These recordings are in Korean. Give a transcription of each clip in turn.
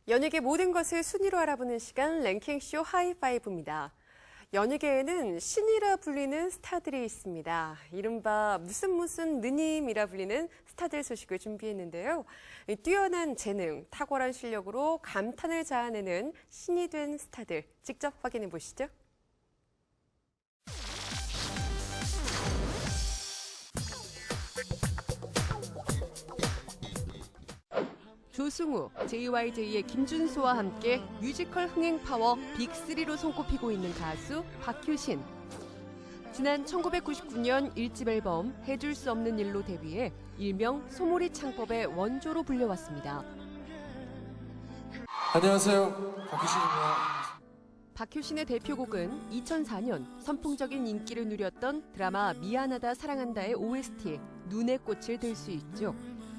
연예계 모든 것을 순위로 알아보는 시간 랭킹쇼 하이파이브입니다. 연예계에는 신이라 불리는 스타들이 있습니다. 이른바 무슨 느님이라 불리는 스타들 소식을 준비했는데요. 뛰어난 재능, 탁월한 실력으로 감탄을 자아내는 신이 된 스타들 직접 확인해 보시죠. 조승우, JYJ의 김준수와 함께 뮤지컬 흥행 파워 빅3로 손꼽히고 있는 가수 박효신. 지난 1999년 1집 앨범 해줄 수 없는 일로 데뷔해 일명 소몰이 창법의 원조로 불려왔습니다. 안녕하세요, 박효신입니다. 박효신의 대표곡은 2004년 선풍적인 인기를 누렸던 드라마 미안하다 사랑한다의 OST 눈의 꽃을 들 수 있죠.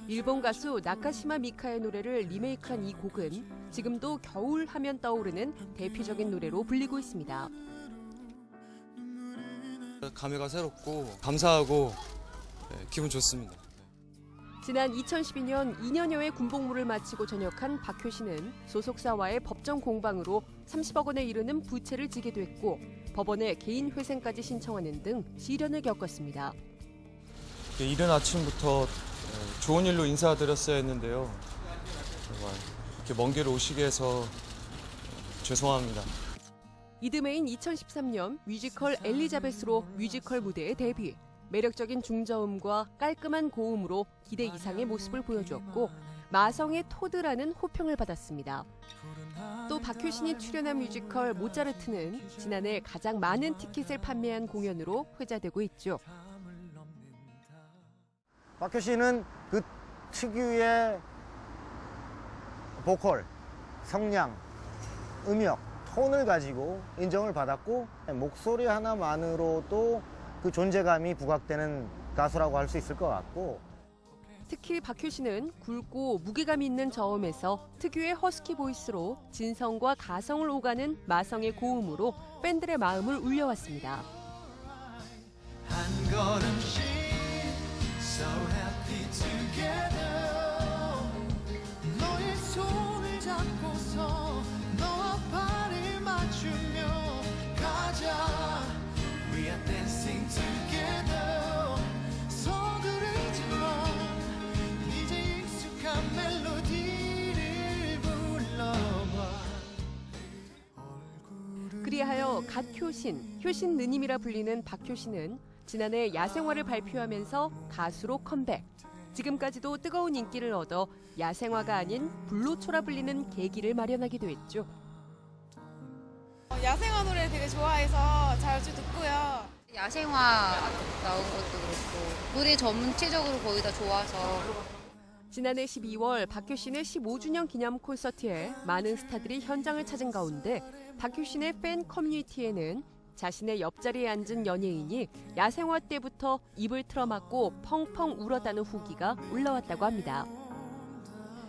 일본 가수 나카시마 미카의 노래를 리메이크한 이 곡은 지금도 겨울 하면 떠오르는 대표적인 노래로 불리고 있습니다. 감회가 새롭고 감사하고 기분 좋습니다. 지난 2012년 2년여의 군복무를 마치고 전역한 박효신은 소속사와의 법정 공방으로 30억 원에 이르는 부채를 지게 됐고 법원에 개인 회생까지 신청하는 등 시련을 겪었습니다. 이른 아침부터 좋은 일로 인사드렸어야 했는데요. 정말 이렇게 먼 길 오시게 해서 죄송합니다. 이듬해인 2013년 뮤지컬 엘리자베스로 뮤지컬 무대에 데뷔. 매력적인 중저음과 깔끔한 고음으로 기대 이상의 모습을 보여주었고 마성의 토드라는 호평을 받았습니다. 또 박효신이 출연한 뮤지컬 모차르트는 지난해 가장 많은 티켓을 판매한 공연으로 회자되고 있죠. 박효신은 그 특유의 보컬, 성량, 음역, 톤을 가지고 인정을 받았고 목소리 하나만으로도 그 존재감이 부각되는 가수라고 할 수 있을 것 같고 특히 박효신은 굵고 무게감 있는 저음에서 특유의 허스키 보이스로 진성과 가성을 오가는 마성의 고음으로 팬들의 마음을 울려왔습니다. 한 걸음씩 So happy together 너의 손을 잡고서 너와 발을 맞추며 가자 We are dancing together 서두르지만 이제 익숙한 멜로디를 불러봐 그리하여 갓효신, 효신 느님이라 불리는 박효신은 지난해 야생화를 발표하면서 가수로 컴백. 지금까지도 뜨거운 인기를 얻어 야생화가 아닌 불로초라 불리는 계기를 마련하기도 했죠. 야생화 노래 되게 좋아해서 자주 듣고요. 야생화 나온 것도 그렇고 노래 전체적으로 거의 다 좋아서 지난해 12월 박효신의 15주년 기념 콘서트에 많은 스타들이 현장을 찾은 가운데 박효신의 팬 커뮤니티에는 자신의 옆자리에 앉은 연예인이 야생화 때부터 입을 틀어막고 펑펑 울었다는 후기가 올라왔다고 합니다.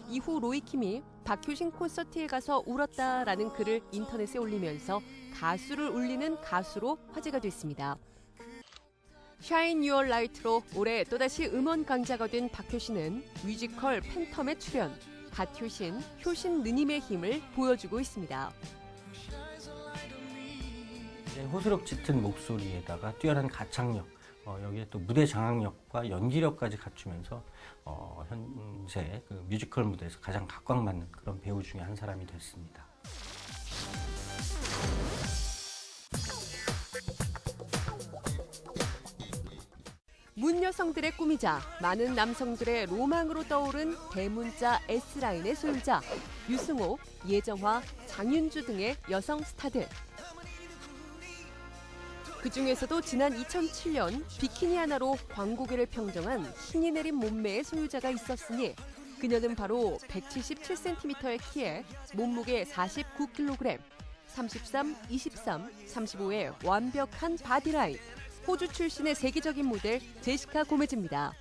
이후 로이킴이 박효신 콘서트에 가서 울었다라는 글을 인터넷에 올리면서 가수를 울리는 가수로 화제가 됐습니다. Shine Your Light로 올해 또다시 음원 강자가 된 박효신은 뮤지컬 팬텀에 출연, 갓효신, 효신 느님의 힘을 보여주고 있습니다. 호소력 짙은 목소리에다가 뛰어난 가창력, 여기에 또 무대 장악력과 연기력까지 갖추면서 현재 그 뮤지컬 무대에서 가장 각광받는 그런 배우 중에 한 사람이 됐습니다. 문 여성들의 꿈이자 많은 남성들의 로망으로 떠오른 대문자 S라인의 소유자 유승호, 예정화, 장윤주 등의 여성 스타들. 그중에서도 지난 2007년 비키니 하나로 광고계를 평정한 신이 내린 몸매의 소유자가 있었으니 그녀는 바로 177cm의 키에 몸무게 49kg, 33, 23, 35의 완벽한 바디라인, 호주 출신의 세계적인 모델 제시카 고메즈입니다.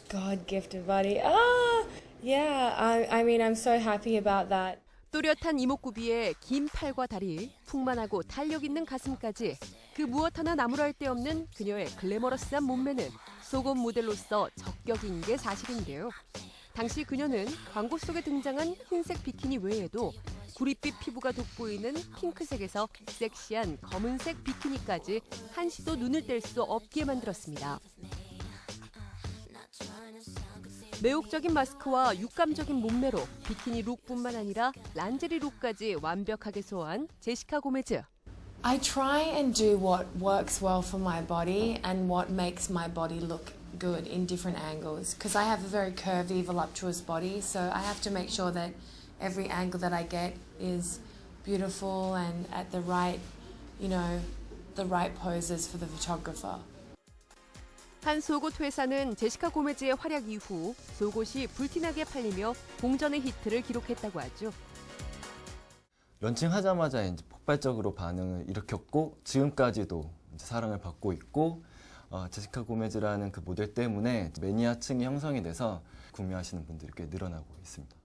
God-gifted body. Yeah. I mean, I'm so happy about that. 또렷한 이목구비에 긴 팔과 다리, 풍만하고 탄력 있는 가슴까지 그 무엇 하나 나무랄 데 없는 그녀의 글래머러스한 몸매는 속옷 모델로서 적격인 게 사실인데요. 당시 그녀는 광고 속에 등장한 흰색 비키니 외에도 구릿빛 피부가 돋보이는 핑크색에서 섹시한 검은색 비키니까지 한시도 눈을 뗄 수 없게 만들었습니다. 매혹적인 마스크와 육감적인 몸매로 비키니 룩뿐만 아니라 란제리 룩까지 완벽하게 소화한 제시카 고메즈. I try and do what works well for my body and what makes my body look good in different angles because I have a very curvy, voluptuous body, so I have to make sure that every angle that I get is beautiful and at the right, the right poses for the photographer. 한 속옷 회사는 제시카 고메즈의 활약 이후 속옷이 불티나게 팔리며 공전의 히트를 기록했다고 하죠. 런칭하자마자 이제 폭발적으로 반응을 일으켰고 지금까지도 이제 사랑을 받고 있고 제시카 고메즈라는 그 모델 때문에 매니아층이 형성이 돼서 구매하시는 분들이 꽤 늘어나고 있습니다.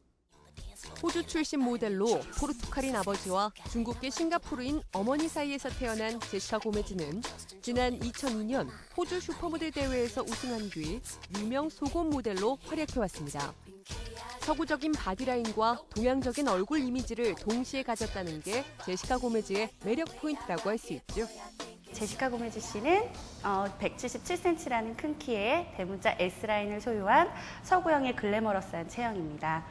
호주 출신 모델로 포르투갈인 아버지와 중국계 싱가포르인 어머니 사이에서 태어난 제시카 고메즈는 지난 2002년 호주 슈퍼모델 대회에서 우승한 뒤 유명 속옷 모델로 활약해왔습니다. 서구적인 바디라인과 동양적인 얼굴 이미지를 동시에 가졌다는 게 제시카 고메즈의 매력 포인트라고 할 수 있죠. 제시카 고메즈 씨는 177cm라는 큰 키에 대문자 S라인을 소유한 서구형의 글래머러스한 체형입니다.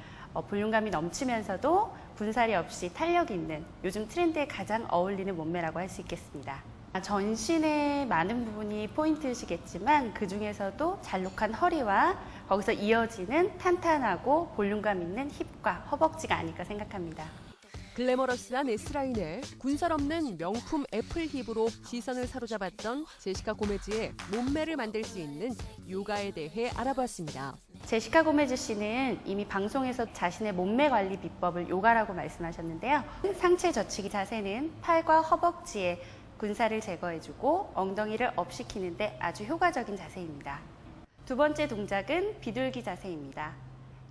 볼륨감이 넘치면서도 군살이 없이 탄력 있는 요즘 트렌드에 가장 어울리는 몸매라고 할 수 있겠습니다. 전신의 많은 부분이 포인트시겠지만 그 중에서도 잘록한 허리와 거기서 이어지는 탄탄하고 볼륨감 있는 힙과 허벅지가 아닐까 생각합니다. 글래머러스한 S라인에 군살 없는 명품 애플 힙으로 시선을 사로잡았던 제시카 고메즈의 몸매를 만들 수 있는 요가에 대해 알아봤습니다. 제시카 고메즈 씨는 이미 방송에서 자신의 몸매 관리 비법을 요가라고 말씀하셨는데요. 상체 젖히기 자세는 팔과 허벅지에 군살을 제거해주고 엉덩이를 업시키는데 아주 효과적인 자세입니다. 두 번째 동작은 비둘기 자세입니다.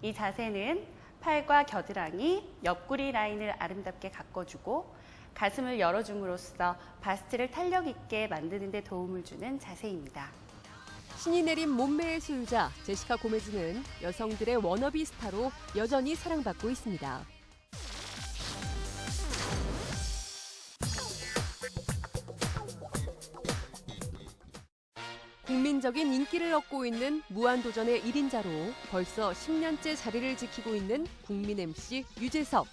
이 자세는 팔과 겨드랑이, 옆구리 라인을 아름답게 가꿔주고 가슴을 열어줌으로써 바스트를 탄력 있게 만드는 데 도움을 주는 자세입니다. 신이 내린 몸매의 소유자 제시카 고메즈는 여성들의 워너비 스타로 여전히 사랑받고 있습니다. 국민적인 인기를 얻고 있는 무한도전의 1인자로 벌써 10년째 자리를 지키고 있는 국민 MC 유재석.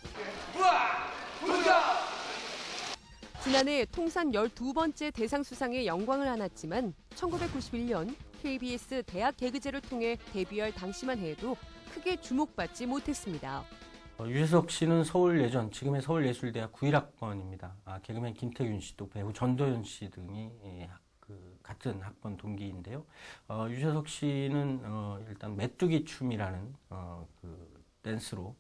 지난해 통산 12번째 대상 수상에 영광을 안았지만 1991년 KBS 대학 개그제를 통해 데뷔할 당시만 해도 크게 주목받지 못했습니다. 유재석 씨는 서울예전, 지금의 서울예술대학 91학번입니다. 개그맨 김태균 씨, 또 배우 전도연 씨 등이 같은 학번 동기인데요. 유재석 씨는 일단 메뚜기 춤이라는 댄스로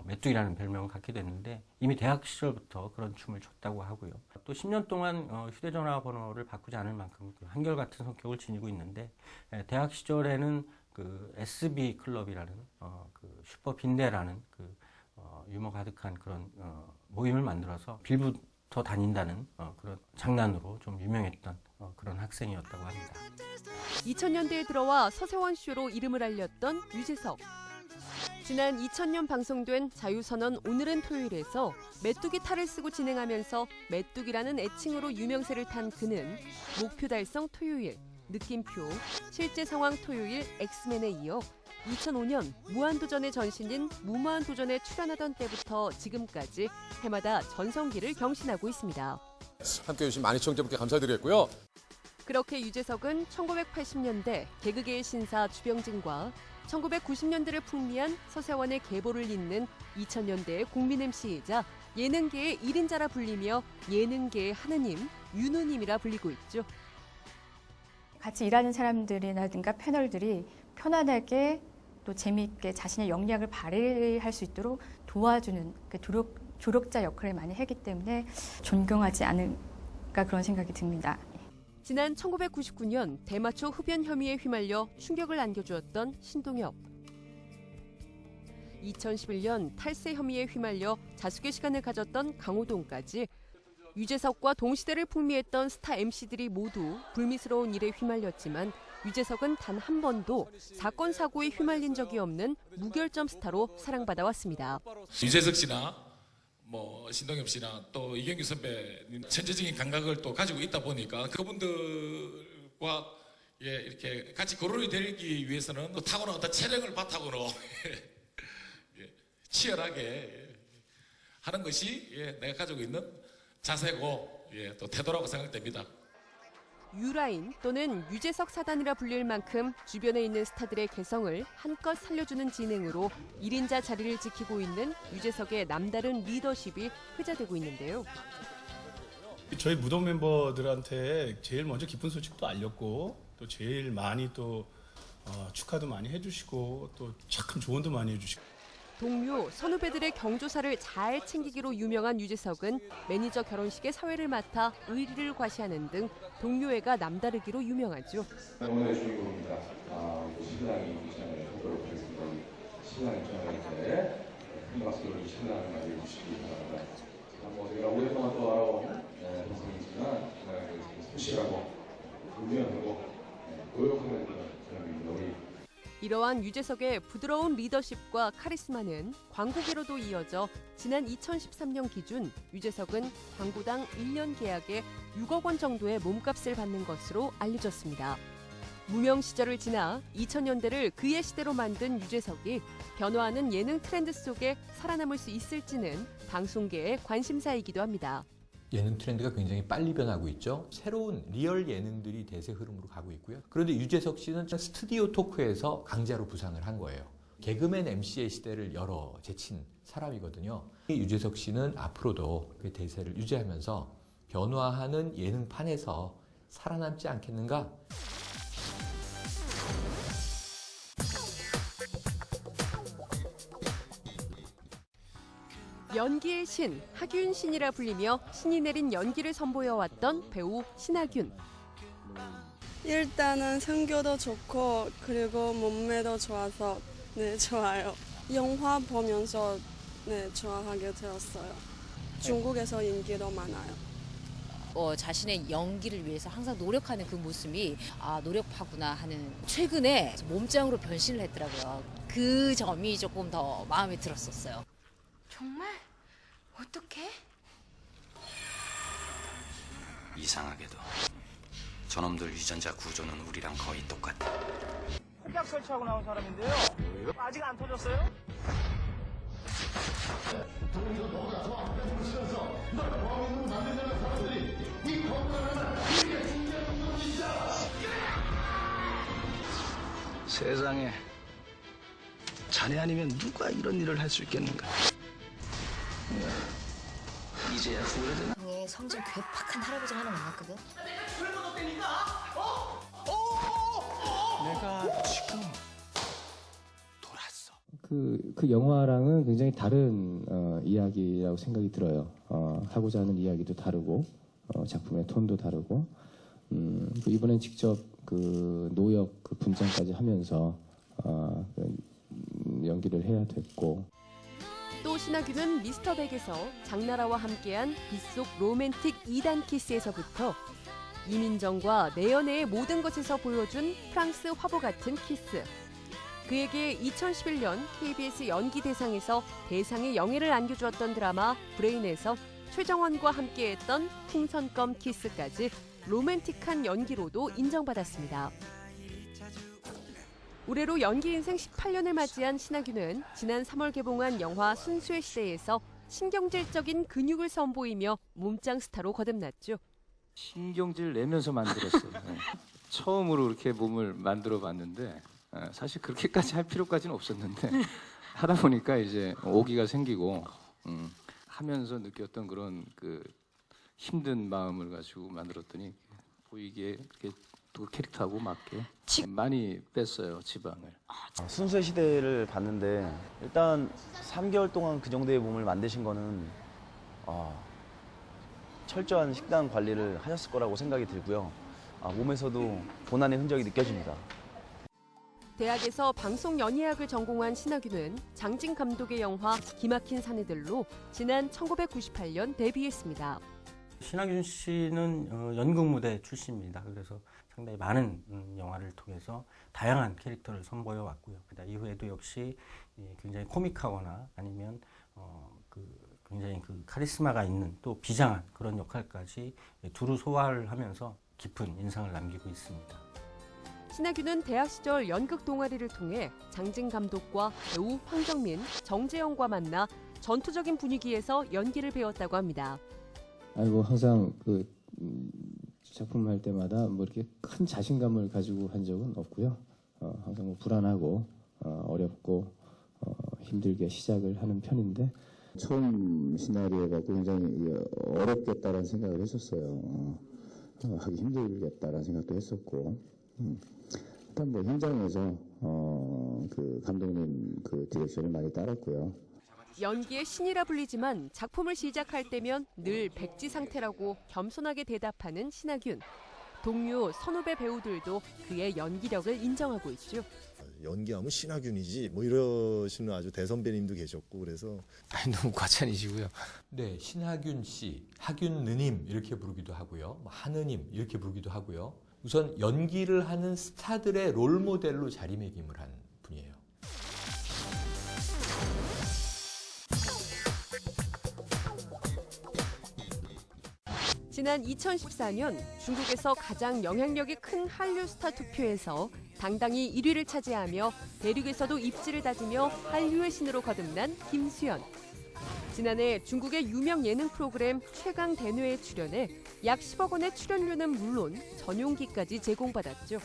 메뚜기라는 별명을 갖게 됐는데 이미 대학 시절부터 그런 춤을 췄다고 하고요. 또 10년 동안 휴대전화 번호를 바꾸지 않을 만큼 한결같은 성격을 지니고 있는데 대학 시절에는 SB 클럽이라는 슈퍼 빈대라는 유머 가득한 그런 모임을 만들어서 빌부터 다닌다는 그런 장난으로 좀 유명했던 그런 학생이었다고 합니다. 2000년대에 들어와 서세원 쇼로 이름을 알렸던 유재석. 지난 2000년 방송된 자유선언 오늘은 토요일에서 메뚜기 탈을 쓰고 진행하면서 메뚜기라는 애칭으로 유명세를 탄 그는 목표 달성 토요일, 느낌표, 실제 상황 토요일, 엑스맨에 이어 2005년 무한도전의 전신인 무무한도전에 출연하던 때부터 지금까지 해마다 전성기를 경신하고 있습니다. 함께해 주신 많은 시청자분께 감사드리겠고요. 그렇게 유재석은 1980년대 개그계의 신사 주병진과 1990년대를 풍미한 서세원의 계보를 잇는 2000년대의 국민 MC이자 예능계의 1인자라 불리며 예능계의 하느님, 윤우님이라 불리고 있죠. 같이 일하는 사람들이라든가 패널들이 편안하게 또 재미있게 자신의 역량을 발휘할 수 있도록 도와주는 조력자 역할을 많이 했기 때문에 존경하지 않을까 그런 생각이 듭니다. 지난 1999년 대마초 흡연 혐의에 휘말려 충격을 안겨주었던 신동엽. 2011년 탈세 혐의에 휘말려 자숙의 시간을 가졌던 강호동까지 유재석과 동시대를 풍미했던 스타 MC들이 모두 불미스러운 일에 휘말렸지만 유재석은 단 한 번도 사건 사고에 휘말린 적이 없는 무결점 스타로 사랑받아 왔습니다. 유재석 씨나 뭐 신동엽 씨나 또 이경규 선배 천재적인 감각을 또 가지고 있다 보니까 그분들과 이렇게 같이 거론이 되기 위해서는 또 타고난 어떤 체력을 바탕으로 치열하게 하는 것이 내가 가지고 있는 자세고 또 태도라고 생각됩니다. 유라인 또는 유재석 사단이라 불릴 만큼 주변에 있는 스타들의 개성을 한껏 살려주는 진행으로 1인자 자리를 지키고 있는 유재석의 남다른 리더십이 회자되고 있는데요. 저희 무덤 멤버들한테 제일 먼저 기쁜 소식도 알렸고 또 제일 많이 또 축하도 많이 해주시고 또 참 조언도 많이 해주시고. 동료, 선후배들의 경조사를 잘 챙기기로 유명한 유재석은 매니저 결혼식의 사회를 맡아 의리를 과시하는 등 동료애가 남다르기로 유명하죠. 오늘의 주인공입니다. 신랑이 입장을 하도록 하겠습니다. 신랑 입장을 큰 박수로 신랑을 맞이해 주시기 바랍니다. 제가 오랫동안 또 알아온 동생이지만 성실하고 유명하고 노력하는 사람입니다. 우리 이러한 유재석의 부드러운 리더십과 카리스마는 광고계로도 이어져 지난 2013년 기준 유재석은 광고당 1년 계약에 6억 원 정도의 몸값을 받는 것으로 알려졌습니다. 무명 시절을 지나 2000년대를 그의 시대로 만든 유재석이 변화하는 예능 트렌드 속에 살아남을 수 있을지는 방송계의 관심사이기도 합니다. 예능 트렌드가 굉장히 빨리 변하고 있죠. 새로운 리얼 예능들이 대세 흐름으로 가고 있고요. 그런데 유재석 씨는 스튜디오 토크에서 강자로 부상을 한 거예요. 개그맨 MC의 시대를 열어 제친 사람이거든요. 유재석 씨는 앞으로도 그 대세를 유지하면서 변화하는 예능판에서 살아남지 않겠는가? 연기의 신, 하균 신이라 불리며 신이 내린 연기를 선보여왔던 배우 신하균. 일단은 성격도 좋고 그리고 몸매도 좋아서 좋아요. 영화 보면서 좋아하게 되었어요. 중국에서 인기도 많아요. 자신의 연기를 위해서 항상 노력하는 그 모습이 노력하구나 하는 최근에 몸짱으로 변신을 했더라고요. 그 점이 조금 더 마음에 들었었어요. 정말? 어떡해? 이상하게도 저놈들 유전자 구조는 우리랑 거의 똑같아. 폭약 설치하고 나온 사람인데요. 아직 안 터졌어요? 세상에 자네 아니면 누가 이런 일을 할 수 있겠는가? 이제야 후회되나? 방에 성질 괴팍한 할아버지 하나 만났거든. 내가 지금 그 영화랑은 굉장히 다른 이야기라고 생각이 들어요. 하고자 하는 이야기도 다르고 작품의 톤도 다르고 이번엔 직접 그 노역 그 분장까지 하면서 연기를 해야 됐고. 또 신하균은 미스터 백에서 장나라와 함께한 빗속 로맨틱 2단 키스에서부터 이민정과 내연애의 모든 것에서 보여준 프랑스 화보 같은 키스. 그에게 2011년 KBS 연기대상에서 대상의 영예를 안겨주었던 드라마 브레인에서 최정원과 함께했던 풍선껌 키스까지 로맨틱한 연기로도 인정받았습니다. 올해로 연기 인생 18년을 맞이한 신하균은 지난 3월 개봉한 영화 순수의 시대에서 신경질적인 근육을 선보이며 몸짱 스타로 거듭났죠. 신경질 내면서 만들었어요. 처음으로 이렇게 몸을 만들어 봤는데 사실 그렇게까지 할 필요까지는 없었는데 하다 보니까 이제 오기가 생기고 하면서 느꼈던 그런 그 힘든 마음을 가지고 만들었더니 보이기에 그렇게 또 캐릭터하고 맞게 많이 뺐어요, 지방을. 순수의 시대를 봤는데 일단 3개월 동안 그 정도의 몸을 만드신 거는 철저한 식단 관리를 하셨을 거라고 생각이 들고요. 몸에서도 고난의 흔적이 느껴집니다. 대학에서 방송 연예학을 전공한 신하균은 장진 감독의 영화 기막힌 사내들로 지난 1998년 데뷔했습니다. 신하균 씨는 연극 무대 출신입니다. 그래서 상당히 많은 영화를 통해서 다양한 캐릭터를 선보여 왔고요. 그다음 이후에도 역시 굉장히 코믹하거나 아니면 굉장히 카리스마가 있는 또 비장한 그런 역할까지 두루 소화를 하면서 깊은 인상을 남기고 있습니다. 신하균은 대학 시절 연극 동아리를 통해 장진 감독과 배우 황정민, 정재영과 만나 전투적인 분위기에서 연기를 배웠다고 합니다. 항상 작품 할 때마다 뭐 이렇게 큰 자신감을 가지고 한 적은 없고요. 항상 뭐 불안하고 어렵고 힘들게 시작을 하는 편인데 처음 시나리오가 굉장히 어렵겠다라는 생각을 했었어요. 하기 힘들겠다라는 생각도 했었고 일단 뭐 현장에서 감독님 디렉션을 많이 따랐고요. 연기의 신이라 불리지만 작품을 시작할 때면 늘 백지 상태라고 겸손하게 대답하는 신하균. 동료, 선후배 배우들도 그의 연기력을 인정하고 있죠. 연기하면 신하균이지 뭐 이러시는 아주 대선배님도 계셨고 그래서 너무 과찬이시고요. 네, 신하균 씨, 하균 느님 이렇게 부르기도 하고요. 하느님 이렇게 부르기도 하고요. 우선 연기를 하는 스타들의 롤 모델로 자리매김을 한 분이에요. 지난 2014년 중국에서 가장 영향력이 큰 한류 스타 투표에서 당당히 1위를 차지하며 대륙에서도 입지를 다지며 한류의 신으로 거듭난 김수현. 지난해 중국의 유명 예능 프로그램 최강대뇌에 출연해 약 10억 원의 출연료는 물론 전용기까지 제공받았죠.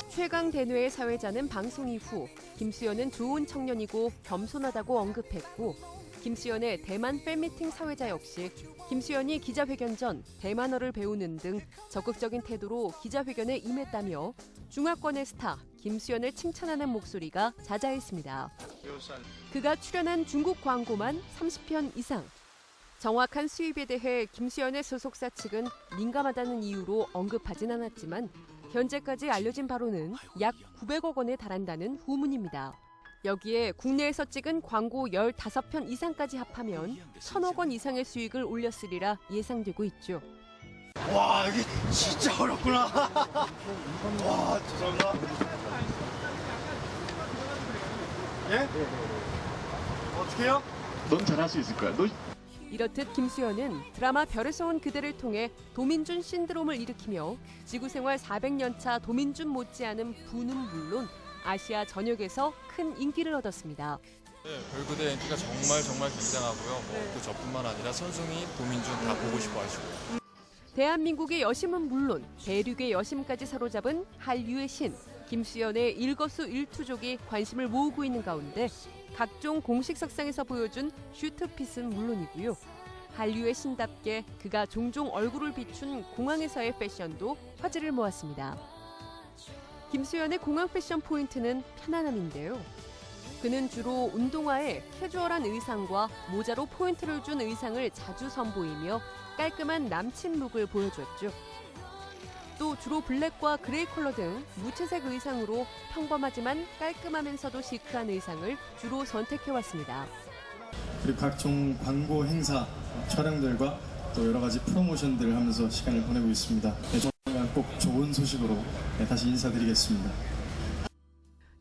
최강대뇌의 사회자는 방송 이후 김수현은 좋은 청년이고 겸손하다고 언급했고 김수현의 대만 팬미팅 사회자 역시 김수현이 기자회견 전 대만어를 배우는 등 적극적인 태도로 기자회견에 임했다며 중화권의 스타 김수현을 칭찬하는 목소리가 자자했습니다. 그가 출연한 중국 광고만 30편 이상. 정확한 수입에 대해 김수현의 소속사 측은 민감하다는 이유로 언급하진 않았지만 현재까지 알려진 바로는 약 900억 원에 달한다는 후문입니다. 여기에 국내에서 찍은 광고 15편 이상까지 합하면 1,000억 원 이상의 수익을 올렸으리라 예상되고 있죠. 와 이게 진짜 어렵구나. 와 죄송합니다. 예? 어떻게 해요? 넌 잘할 수 있을 거야. 이렇듯 김수현은 드라마 별에서 온 그대를 통해 도민준 신드롬을 일으키며 지구생활 400년 차 도민준 못지않은 부는 물론 아시아 전역에서 큰 인기를 얻었습니다. 네, 별그대 인기가 정말 굉장하고요. 그 저뿐만 아니라 선승이 도민준 다 보고 싶어 하시고. 대한민국의 여심은 물론 대륙의 여심까지 사로잡은 한류의 신 김수현의 일거수일투족이 관심을 모으고 있는 가운데 각종 공식 석상에서 보여준 슈트핏은 물론이고요. 한류의 신답게 그가 종종 얼굴을 비춘 공항에서의 패션도 화제를 모았습니다. 김수현의 공항 패션 포인트는 편안함인데요. 그는 주로 운동화에 캐주얼한 의상과 모자로 포인트를 준 의상을 자주 선보이며 깔끔한 남친 룩을 보여줬죠. 또 주로 블랙과 그레이 컬러 등 무채색 의상으로 평범하지만 깔끔하면서도 시크한 의상을 주로 선택해왔습니다. 그리고 각종 광고 행사, 촬영들과 또 여러 가지 프로모션들을 하면서 시간을 보내고 있습니다. 조만간 꼭 좋은 소식으로 다시 인사드리겠습니다.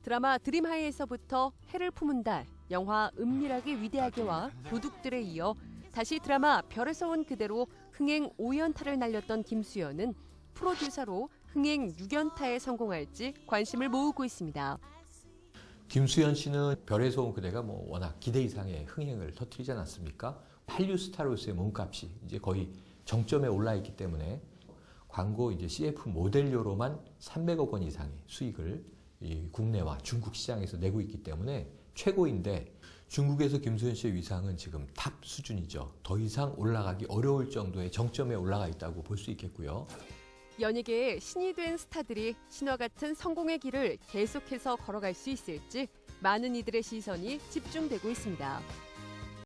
드라마 드림하이에서부터 해를 품은 달, 영화 은밀하게 위대하게와 도둑들에 이어 다시 드라마 별에서 온 그대로 흥행 5연타를 날렸던 김수현은 프로듀서로 흥행 6연타에 성공할지 관심을 모으고 있습니다. 김수현 씨는 별에서 온 그대가 워낙 기대 이상의 흥행을 터뜨리지 않았습니까? 한류 스타로서의 몸값이 이제 거의 정점에 올라 있기 때문에 광고 CF 모델료로만 300억 원 이상의 수익을 이 국내와 중국 시장에서 내고 있기 때문에 최고인데 중국에서 김수현 씨의 위상은 지금 탑 수준이죠. 더 이상 올라가기 어려울 정도의 정점에 올라가 있다고 볼 수 있겠고요. 연예계의 신이 된 스타들이 신화 같은 성공의 길을 계속해서 걸어갈 수 있을지 많은 이들의 시선이 집중되고 있습니다.